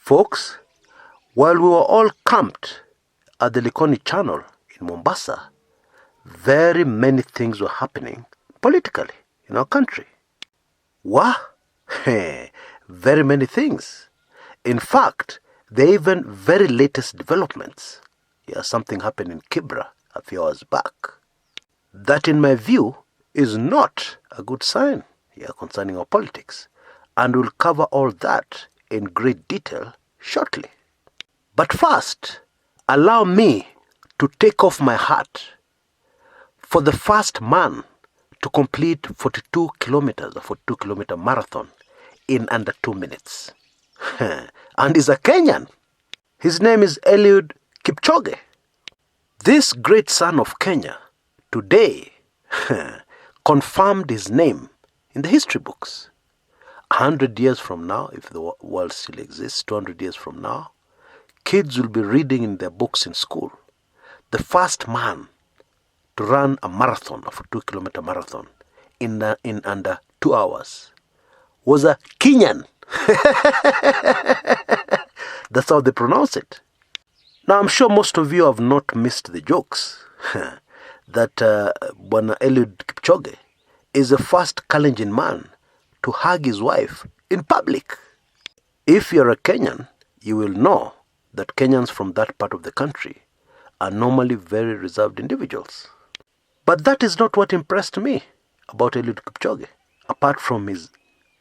Folks, while we were all camped at the Likoni Channel in Mombasa, very many things were happening politically in our country. What? Very many things. In fact, there are even very latest developments. Something happened in Kibera a few hours back. That, in my view, is not a good sign concerning our politics. And we'll cover all that in great detail shortly. But first, allow me to take off my hat for the first man to complete 42 kilometers, a 42-kilometer marathon in under 2 minutes. And he's a Kenyan. His name is Eliud Kipchoge. This great son of Kenya today confirmed his name in the history books. 100 years from now, if the world still exists, 200 years from now, kids will be reading in their books in school. The first man to run a marathon, a 42-kilometer marathon, in under 2 hours was a Kenyan. That's how they pronounce it. Now, I'm sure most of you have not missed the jokes that Bwana Eliud Kipchoge is the first Kalenjin man to hug his wife in public. If you're a Kenyan, you will know that Kenyans from that part of the country are normally very reserved individuals. But that is not what impressed me about Eliud Kipchoge, apart from his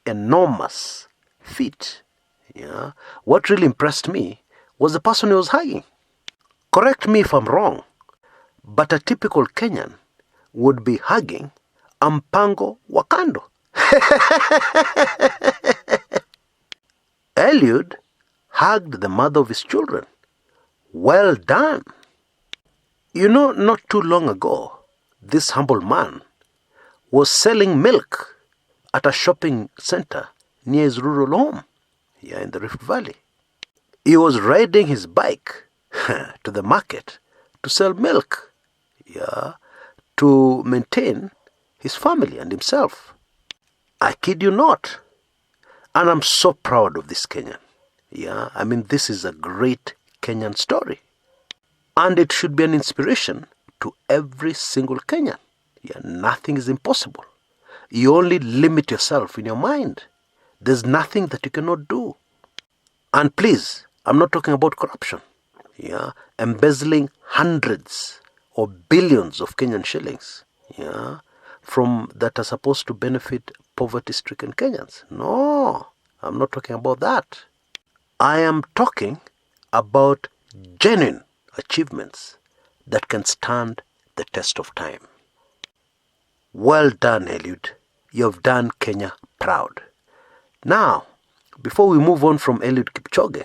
enormous feat. What really impressed me was the person he was hugging. Correct me if I'm wrong, but a typical Kenyan would be hugging Mpango wa Kando. Eliud hugged the mother of his children. Well done. Not too long ago, this humble man was selling milk at a shopping center near his rural home, in the Rift Valley. He was riding his bike to the market to sell milk, to maintain his family and himself. I kid you not. And I'm so proud of this Kenyan. This is a great Kenyan story. And it should be an inspiration to every single Kenyan. Nothing is impossible. You only limit yourself in your mind. There's nothing that you cannot do. And please, I'm not talking about corruption. Embezzling hundreds or billions of Kenyan shillings. From that are supposed to benefit poverty-stricken Kenyans. No, I'm not talking about that. I am talking about genuine achievements that can stand the test of time. Well done, Eliud. You've done Kenya proud. Now, before we move on from Eliud Kipchoge,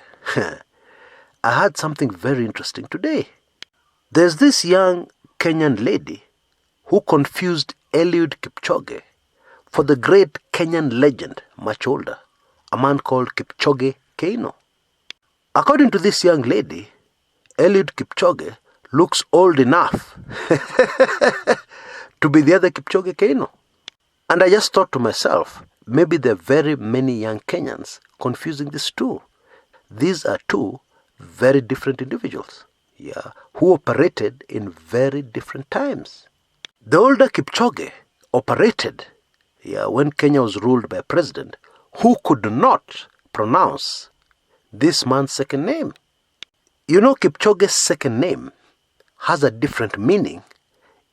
I had something very interesting today. There's this young Kenyan lady who confused Eliud Kipchoge for the great Kenyan legend, much older, a man called Kipchoge Keino. According to this young lady, Eliud Kipchoge looks old enough to be the other Kipchoge Keino. And I just thought to myself, maybe there are very many young Kenyans confusing these two. These are two very different individuals, who operated in very different times. The older Kipchoge operated when Kenya was ruled by a president who could not pronounce this man's second name. Kipchoge's second name has a different meaning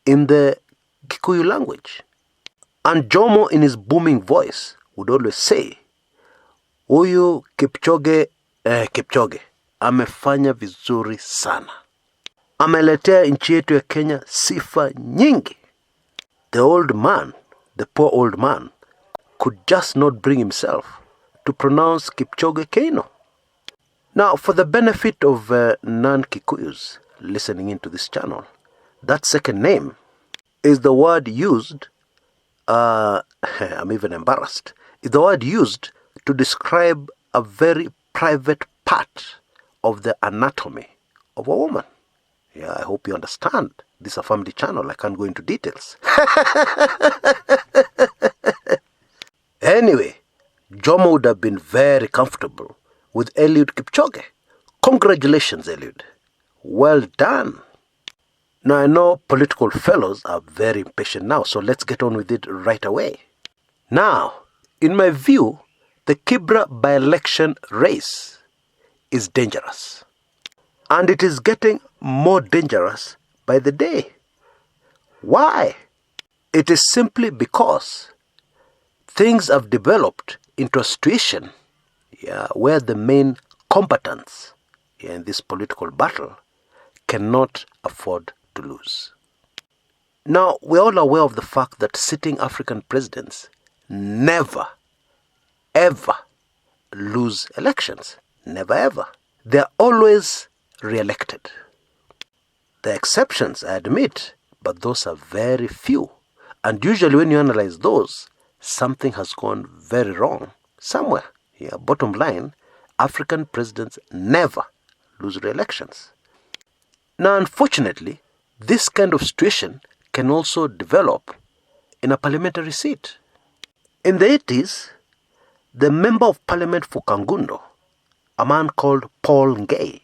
in the Kikuyu language. And Jomo, in his booming voice, would always say, "Huyu Kipchoge amefanya vizuri sana. Ameletea nchi yetu ya Kenya sifa nyingi." The poor old man, could just not bring himself to pronounce Kipchoge Keino. Now, for the benefit of non-Kikuyus listening into this channel, that second name is the word used, I'm even embarrassed, is the word used to describe a very private part of the anatomy of a woman. I hope you understand. This is a family channel. I can't go into details. Anyway, Jomo would have been very comfortable with Eliud Kipchoge. Congratulations, Eliud. Well done. Now, I know political fellows are very impatient now, so let's get on with it right away. Now, in my view, the Kibra by-election race is dangerous. And it is getting more dangerous by the day. Why? It is simply because things have developed into a situation where the main combatants in this political battle cannot afford to lose. Now, we're all aware of the fact that sitting African presidents never, ever lose elections. Never, ever. They're always re-elected. There are exceptions, I admit, but those are very few. And usually when you analyze those, something has gone very wrong somewhere. Bottom line, African presidents never lose re-elections. Now, unfortunately, this kind of situation can also develop in a parliamentary seat. In the 80s, the Member of Parliament for Kangundo, a man called Paul Ngei,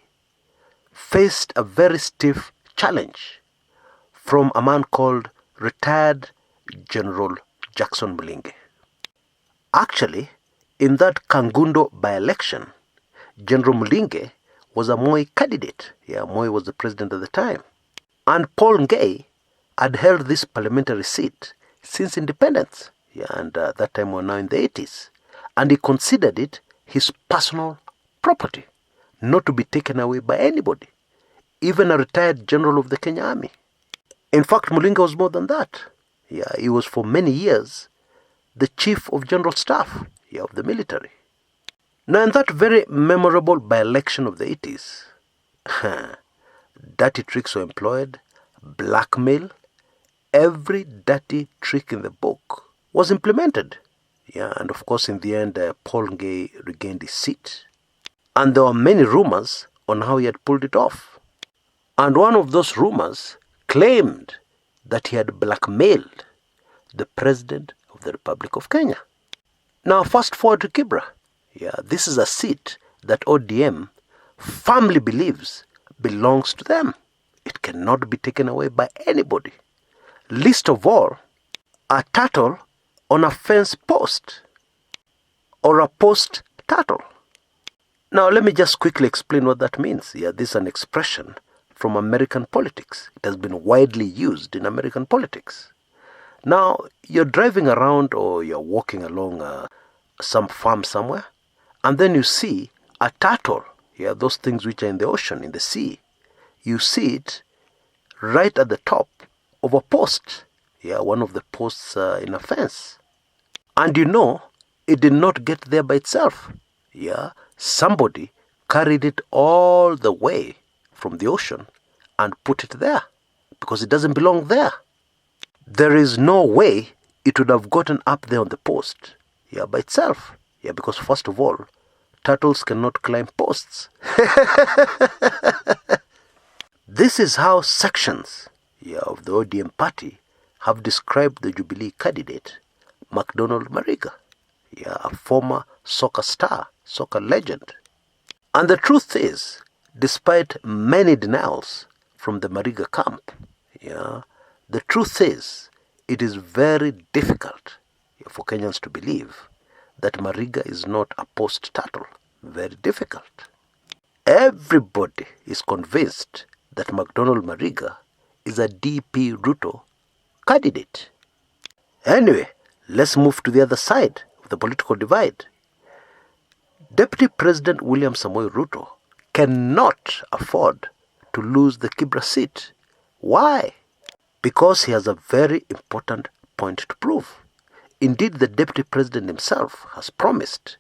faced a very stiff challenge from a man called retired General Jackson Mlinge. Actually, in that Kangundo by-election, General Mlinge was a Moi candidate. Moi was the president at the time. And Paul Ngei had held this parliamentary seat since independence. And that time we're now in the 80s. And he considered it his personal property, not to be taken away by anybody, even a retired general of the Kenya Army. In fact, Mlinge was more than that. He was for many years the chief of general staff of the military. Now, in that very memorable by-election of the 80s, dirty tricks were employed, blackmail, every dirty trick in the book was implemented. And of course, in the end, Paul Ngei regained his seat. And there were many rumors on how he had pulled it off. And one of those rumors claimed that he had blackmailed the President of the Republic of Kenya. Now, fast forward to Kibra. This is a seat that ODM firmly believes belongs to them. It cannot be taken away by anybody. Least of all, a turtle on a fence post or a post turtle. Now, let me just quickly explain what that means. This is an expression from American politics. It has been widely used in American politics. Now, you're driving around or you're walking along some farm somewhere, and then you see a turtle, those things which are in the ocean, in the sea. You see it right at the top of a post, one of the posts in a fence. And it did not get there by itself. Somebody carried it all the way from the ocean and put it there because it doesn't belong there. There is no way it would have gotten up there on the post by itself. Because first of all, turtles cannot climb posts. This is how sections of the ODM party have described the Jubilee candidate, McDonald Mariga, a former soccer star, soccer legend. And the truth is, despite many denials from the Mariga camp, the truth is, it is very difficult for Kenyans to believe that Mariga is not a post turtle. Very difficult. Everybody is convinced that McDonald Mariga is a DP Ruto candidate. Anyway, let's move to the other side of the political divide. Deputy President William Samoei Ruto cannot afford to lose the Kibra seat. Why? Because he has a very important point to prove. Indeed, the Deputy President himself has promised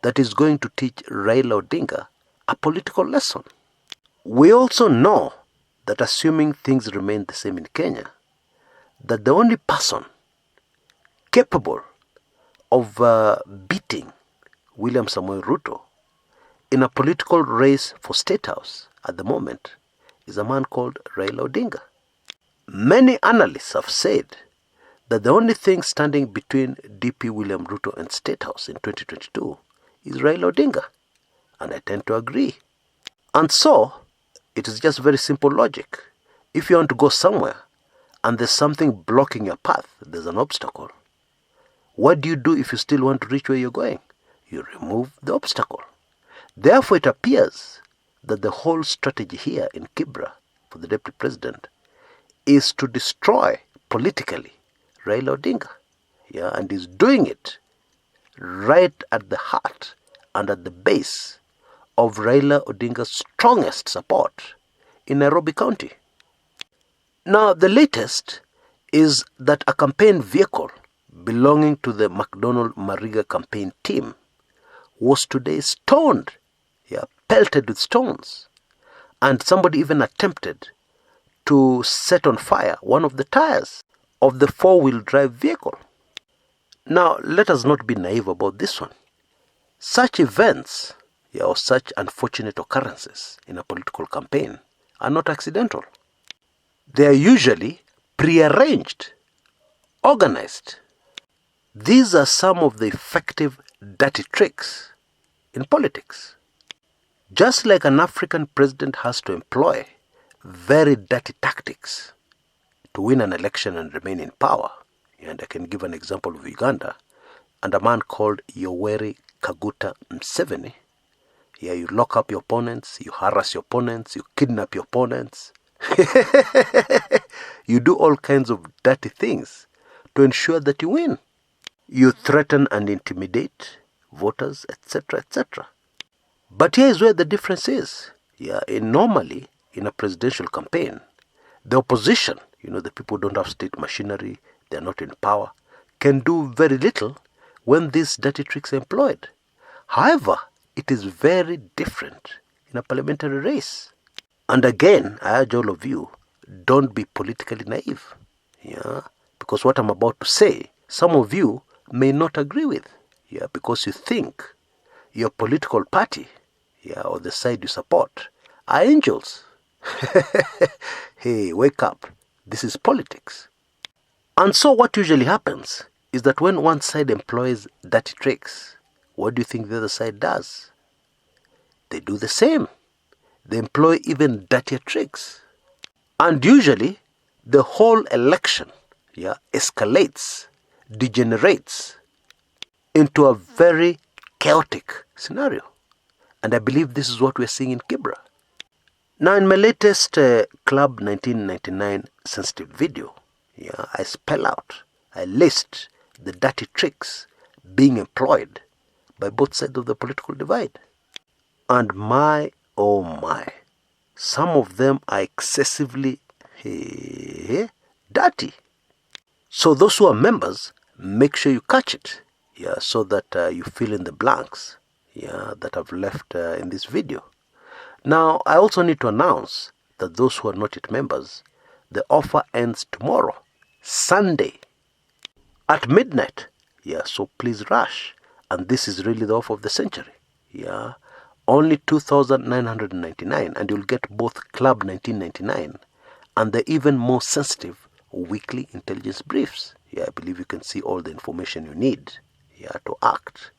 that he's going to teach Raila Odinga a political lesson. We also know that assuming things remain the same in Kenya, that the only person capable of beating William Samoei Ruto in a political race for State House at the moment is a man called Raila Odinga. Many analysts have said that the only thing standing between DP William Ruto and State House in 2022 is Raila Odinga. And I tend to agree. And so, it is just very simple logic. If you want to go somewhere and there's something blocking your path, there's an obstacle, what do you do if you still want to reach where you're going? You remove the obstacle. Therefore, it appears that the whole strategy here in Kibra for the deputy president is to destroy politically Raila Odinga. And he's doing it right at the heart and at the base of Raila Odinga's strongest support in Nairobi County. Now, the latest is that a campaign vehicle belonging to the McDonald Mariga campaign team was today stoned, pelted with stones. And somebody even attempted to set on fire one of the tires of the four-wheel drive vehicle. Now, let us not be naive about this one. Such events, or such unfortunate occurrences in a political campaign are not accidental. They are usually prearranged, organized. These are some of the effective dirty tricks in politics. Just like an African president has to employ very dirty tactics to win an election and remain in power, and I can give an example of Uganda, and a man called Yoweri Kaguta Museveni. You lock up your opponents, you harass your opponents, you kidnap your opponents. You do all kinds of dirty things to ensure that you win. You threaten and intimidate voters, etc., etc. But here is where the difference is. Normally, in a presidential campaign, the opposition, the people who don't have state machinery, they're not in power, can do very little when these dirty tricks are employed. However, it is very different in a parliamentary race. And again, I urge all of you, don't be politically naive. Because what I'm about to say, some of you may not agree with. Because you think your political party, or the side you support, are angels. Hey, wake up. This is politics. And so what usually happens is that when one side employs dirty tricks, what do you think the other side does? They do the same. They employ even dirtier tricks. And usually, the whole election escalates, degenerates into a very chaotic scenario. And I believe this is what we're seeing in Kibra. Now, in my latest Club 1999 sensitive video, I spell out, I list the dirty tricks being employed by both sides of the political divide. And my, oh my, some of them are excessively dirty. So those who are members, make sure you catch it, so that you fill in the blanks, that I've left in this video. Now, I also need to announce that those who are not yet members, the offer ends tomorrow, Sunday, at midnight. So please rush. And this is really the offer of the century. Only 2,999, and you'll get both Club 1999 and the even more sensitive weekly intelligence briefs. I believe you can see all the information you need to act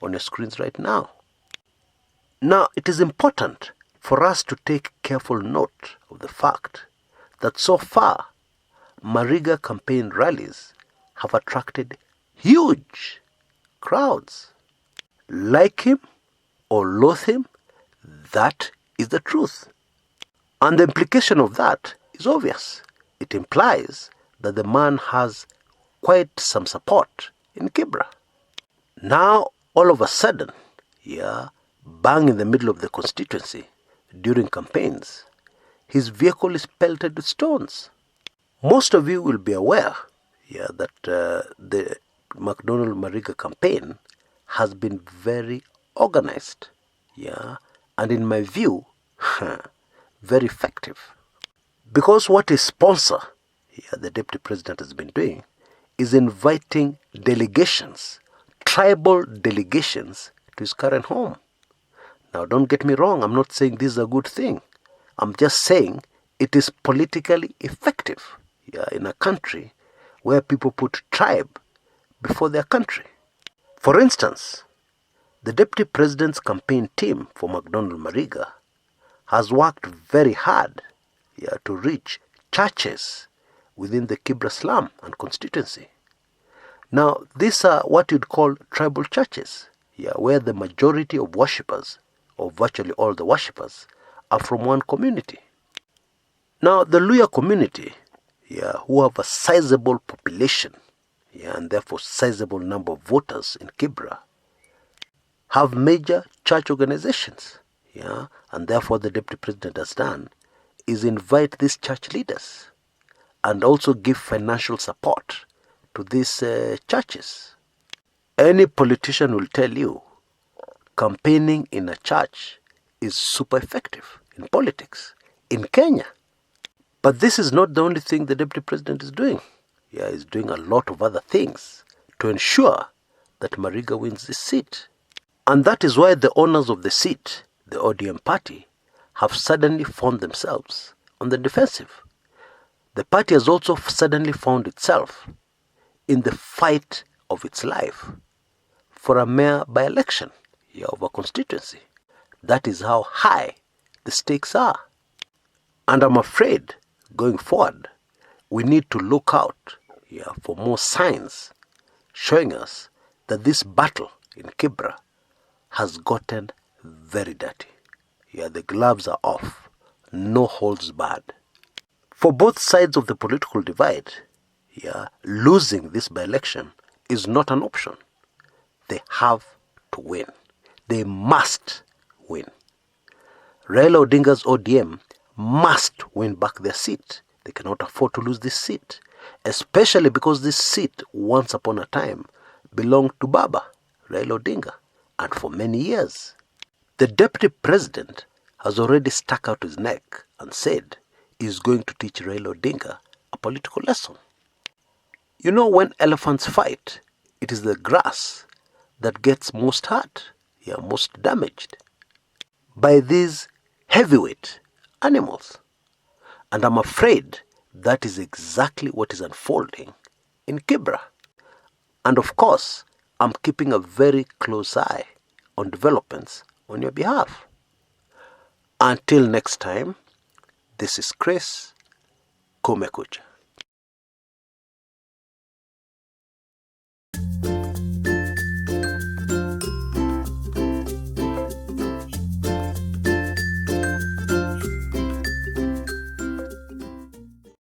on your screens right now. Now, it is important for us to take careful note of the fact that so far, Mariga campaign rallies have attracted huge crowds. Like him or loathe him, that is the truth. And the implication of that is obvious. It implies that the man has quite some support in Kibra. Now, all of a sudden, bang in the middle of the constituency, during campaigns, his vehicle is pelted with stones. Most of you will be aware that the McDonald Mariga campaign has been very organized, and in my view, very effective. Because what his sponsor, the deputy president, has been doing is inviting delegations, tribal delegations, to his current home. Now, don't get me wrong, I'm not saying this is a good thing. I'm just saying it is politically effective in a country where people put tribe before their country. For instance, The Deputy President's campaign team for McDonald Mariga has worked very hard to reach churches within the Kibra slum and constituency. Now, these are what you'd call tribal churches, where the majority of worshippers, or virtually all the worshippers, are from one community. Now, the Luya community, who have a sizable population, and therefore sizable number of voters in Kibra, have major church organizations, and therefore the Deputy President has done is invite these church leaders and also give financial support to these churches. Any politician will tell you campaigning in a church is super effective in politics in Kenya. But this is not the only thing the Deputy President is doing. He's doing a lot of other things to ensure that Mariga wins this seat. And that is why the owners of the seat, the ODM party, have suddenly found themselves on the defensive. The party has also suddenly found itself in the fight of its life for a mayor by-election of a constituency. That is how high the stakes are. And I'm afraid, going forward, we need to look out for more signs showing us that this battle in Kibra has gotten very dirty. The gloves are off. No holds barred. For both sides of the political divide, losing this by-election is not an option. They have to win. They must win. Raila Odinga's ODM must win back their seat. They cannot afford to lose this seat, especially because this seat, once upon a time, belonged to Baba, Raila Odinga, and for many years. The Deputy President has already stuck out his neck and said he's going to teach Raila Odinga a political lesson. You know, when elephants fight, it is the grass that gets most hurt, most damaged by these heavyweight animals. And I'm afraid that is exactly what is unfolding in Kibra. And of course, I'm keeping a very close eye on developments on your behalf. Until next time, this is Chris Kumekucha.